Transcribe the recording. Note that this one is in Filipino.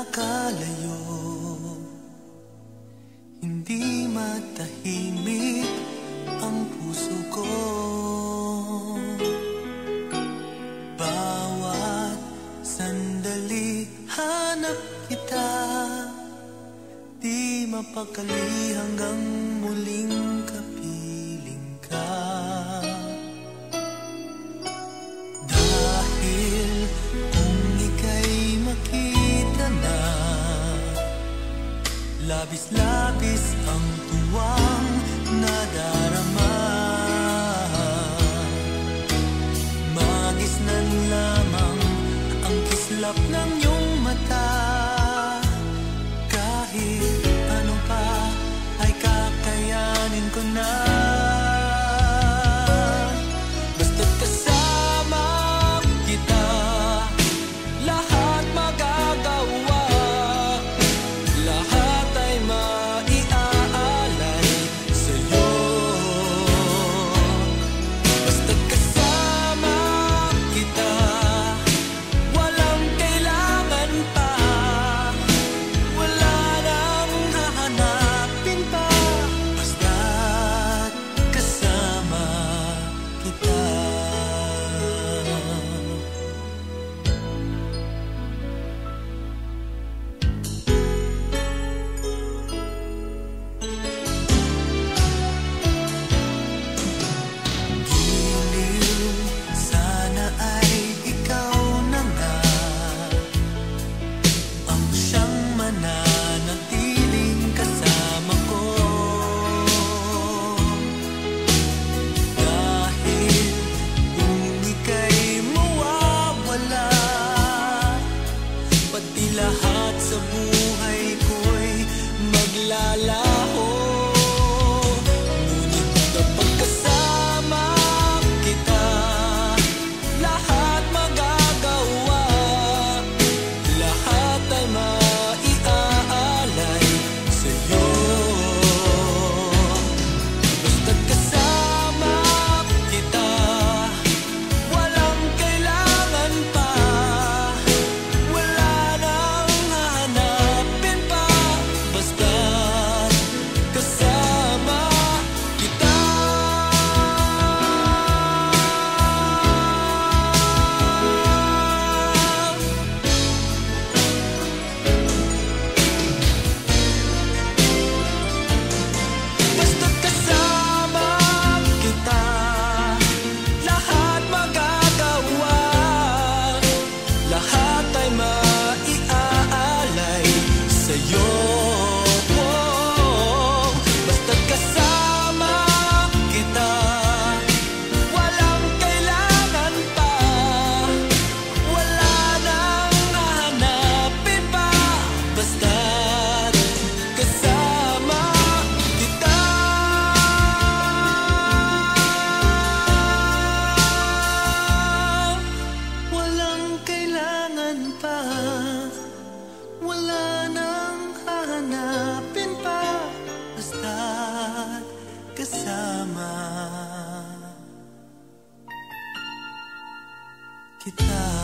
nakalayo, hindi matahimik ang puso ko. Bawat sandali hanap kita, di mapakali hanggang muling kapiling ka. Dahil kung ika'y makita na, labis-labis ang tuwang nadarama. Magisnan lamang ang kislap ng iyong mata. Kahit ano pa ay kakayanin ko na. Basta't kasama kita, lahat magagawa. Lahat ay maiaalay sa'yo. Basta't kasama kita, walang kailangan pa. Wala nang hahanapin pa. Basta't kasama kita. Giliw, sana ay ikaw na nga ang siyang mananatiling kasama ko. Dahil kung ika'y mawawala, pati lahat sa buhay ko'y maglalaho. Ngunit kapag kasama kita, lahat magagawa. Lahat ay maiaalay sa'yo. Basta't kasama kita, walang kailangan pa. Wala nang hahanapin pa. Basta't kasama kita. Basta't kasama kita, lahat magagawa. Lahat ay maiaalay sa'yo. Basta't kasama kita, walang kailangan pa. Wala nang hahanapin pa. Basta't kasama kita. Walang kailangan pa. Wala nang hahanapin pa. Basta't kasama kita.